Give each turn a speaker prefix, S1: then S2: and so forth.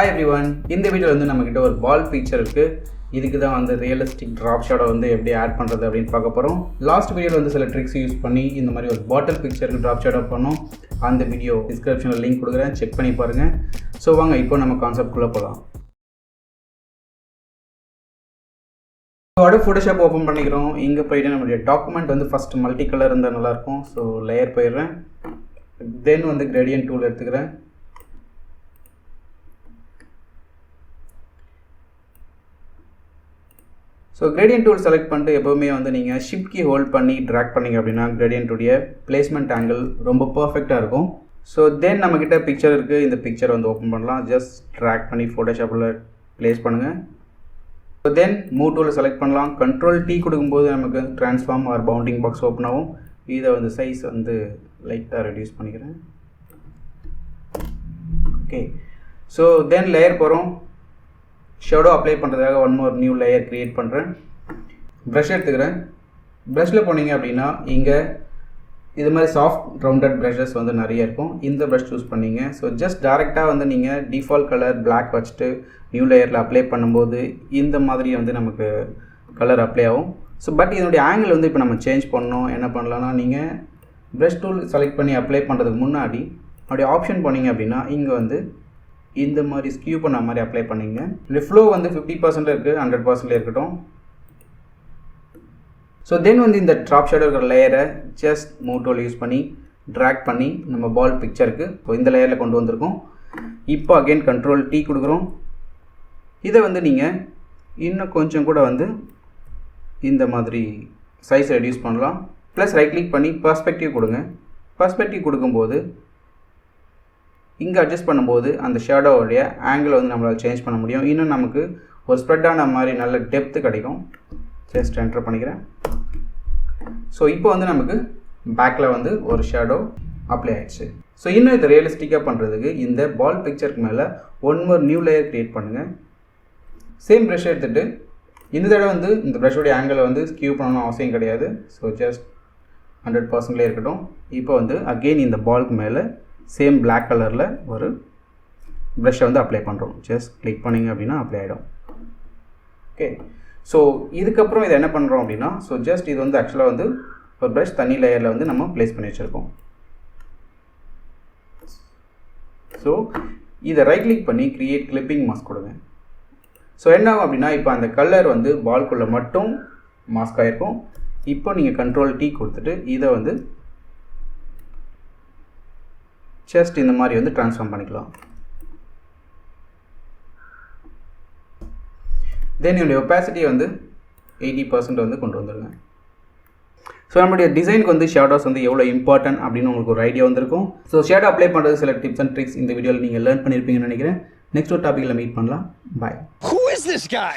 S1: Hi everyone, இந்த வீடியோவில் வந்து நம்மக்கிட்ட ஒரு பால் பிக்சர் இருக்குது. இதுக்கு தான் வந்து ரியலிஸ்டிக் ட்ராப் ஷாடோ வந்து எப்படி ஆட் பண்ணுறது அப்படின்னு பார்க்க போகிறோம். லாஸ்ட் வீடியோவில் வந்து சில ட்ரிக்ஸ் யூஸ் பண்ணி இந்த மாதிரி ஒரு பாட்டில் பிக்சருக்கு ட்ராப் ஷாடோ பண்ணோம். அந்த வீடியோ டிஸ்கிரிப்ஷனில் லிங்க் கொடுக்குறேன், செக் பண்ணி பாருங்கள். ஸோ வாங்க இப்போ நம்ம கான்செப்ட்குள்ளே போகலாம். அடுத்து ஃபோட்டோஷாப் ஓப்பன் பண்ணிக்கிறோம். இங்கே போய்ட்டு நம்மளுடைய டாக்குமெண்ட் வந்து ஃபஸ்ட் மல்டி கலர் இருந்தால் நல்லாயிருக்கும். ஸோ லேயர் போயிடுறேன். தென் வந்து கிரேடியன்ட் டூல் எடுத்துக்கிறேன். ஸோ கிரேடியன்ட் டூல் செலக்ட் பண்ணிட்டு எப்போவுமே வந்து நீங்கள் ஷிஃப்ட் கீ ஹோல்ட் பண்ணி ட்ராக் பண்ணிங்க அப்படின்னா கிரேடியன்ட்டுடைய பிளேஸ்மெண்ட் ஆங்கிள் ரொம்ப பர்ஃபெக்டாக இருக்கும். ஸோ தென் நம்மக்கிட்ட பிக்சர் இருக்குது. இந்த பிக்சர் வந்து ஓப்பன் பண்ணலாம். ஜஸ்ட் ட்ராக் பண்ணி ஃபோட்டோஷாப்பில் ப்ளேஸ் பண்ணுங்கள். ஸோ தென் மூவ் டூலை செலக்ட் பண்ணலாம். கண்ட்ரோல் T கொடுக்கும்போது நமக்கு transform or bounding box open ஆகும். இதை வந்து சைஸ் வந்து லைட்டாக ரெடியூஸ் பண்ணிக்கிறேன். ஓகே, ஸோ தென் லேயர் போகிறோம். ஷேடோ அப்ளை பண்ணுறதுக்காக one more new layer create பண்ணுறேன். ப்ரஷ் எடுத்துக்கிறேன். ப்ரஷ்ஷில் போனீங்க அப்படின்னா இங்கே இது மாதிரி சாஃப்ட் ரவுண்டட் ப்ரஷஸ் வந்து நிறைய இருக்கும். இந்த ப்ரஷ் சூஸ் பண்ணிங்க. ஸோ ஜஸ்ட் டேரெக்டாக வந்து நீங்கள் டிஃபால்ட் கலர் பிளாக் வச்சுட்டு நியூ லேயரில் அப்ளை பண்ணும்போது இந்த மாதிரி வந்து நமக்கு கலர் அப்ளை ஆகும். ஸோ பட் இதனுடைய ஆங்கிள் வந்து இப்போ நம்ம சேஞ்ச் பண்ணோம். என்ன பண்ணலான்னா நீங்கள் ப்ரஷ் டூல் செலக்ட் பண்ணி அப்ளை பண்ணுறதுக்கு முன்னாடி அப்படியே ஆப்ஷன் போனீங்க அப்படின்னா இங்கே வந்து இந்த மாதிரி ஸ்கியூ பண்ண மாதிரி அப்ளை பண்ணிங்க. இந்த ஃப்ளோ வந்து 50% இருக்குது, 100% இருக்கட்டும். ஸோ தென் வந்து இந்த ட்ராப் ஷேடோ இருக்கிற லேயரை ஜஸ்ட் மூவ் டூல் யூஸ் பண்ணி ட்ராக் பண்ணி நம்ம பால் பிக்சருக்கு ஸோ இந்த லேயரில் கொண்டு வந்திருக்கோம். இப்போ அகெயின் கண்ட்ரோல் T கொடுக்குறோம். இதை வந்து நீங்கள் இன்னும் கொஞ்சம் கூட வந்து இந்த மாதிரி சைஸ் ரெடியூஸ் பண்ணலாம். ப்ளஸ் ரைட் கிளிக் பண்ணி பர்ஸ்பெக்டிவ் கொடுங்க. பர்ஸ்பெக்டிவ் கொடுக்கும்போது இங்கே அட்ஜஸ்ட் பண்ணும்போது அந்த ஷேடோவுடைய ஆங்கிள் வந்து நம்மளால் சேஞ்ச் பண்ண முடியும். இன்னும் நமக்கு ஒரு ஸ்ப்ரெட்டான மாதிரி நல்ல டெப்த்து கிடைக்கும். ஜஸ்ட் என்டர் பண்ணிக்கிறேன். ஸோ இப்போ வந்து நமக்கு பேக்கில் வந்து ஒரு ஷேடோ அப்ளை ஆகிடுச்சு. ஸோ இன்னும் இதை ரியலிஸ்டிக்காக பண்ணுறதுக்கு இந்த பால் பிக்சருக்கு மேலே one more new layer create பண்ணுங்கள். சேம் ப்ரஷ் எடுத்துகிட்டு இந்த தடவை வந்து இந்த ப்ரஷ்ஷோடைய ஆங்கிளை வந்து ஸ்கியூ பண்ணணும் அவசியம் கிடையாது. ஸோ ஜஸ்ட் 100% இருக்கட்டும். இப்போ வந்து அகெயின் இந்த பால்க்கு மேலே சேம் பிளாக் கலரில் ஒரு ப்ரஷ்ஷை வந்து அப்ளை பண்ணுறோம். ஜஸ்ட் கிளிக் பண்ணிங்க அப்படின்னா அப்ளை ஆகிடும். ஓகே, ஸோ இதுக்கப்புறம் இதை என்ன பண்ணுறோம் அப்படின்னா ஸோ ஜஸ்ட் இது வந்து ஆக்சுவலாக வந்து ஒரு ப்ரஷ் தனி லேயரில் வந்து நம்ம ப்ளேஸ் பண்ணி வச்சுருக்கோம். ஸோ இதை ரைட் கிளிக் பண்ணி க்ரியேட் கிளிப்பிங் மாஸ்க் கொடுங்க. ஸோ என்ன ஆகும் அப்படின்னா இப்போ அந்த கலர் வந்து பால்குள்ளே மட்டும் மாஸ்க் ஆகிருக்கும். இப்போ நீங்கள் கண்ட்ரோல் T கொடுத்துட்டு இதை வந்து ஜஸ்ட் இந்த மாதிரி வந்து ட்ரான்ஸ்ஃபார்ம் பண்ணிக்கலாம். தென் என்னுடைய ஒப்பாசிட்டியை வந்து 80% வந்து கொண்டு வந்துடுங்க. ஸோ நம்மளுடைய டிசைனுக்கு வந்து ஷேடோஸ் வந்து எவ்வளோ இம்பார்ட்டன்ட் அப்படின்னு உங்களுக்கு ஒரு ஐடியா வந்திருக்கும். ஸோ ஷேடோ அப்ளை பண்ணுறது சில டிப்ஸ் அண்ட் ட்ரிக்ஸ் இந்த வீடியோவில் நீங்கள் லேர்ன் பண்ணியிருப்பீங்கன்னு நினைக்கிறேன். நெக்ஸ்ட் ஒரு டாப்பிக்கில் மீட் பண்ணலாம். பாய்.
S2: Who is this guy?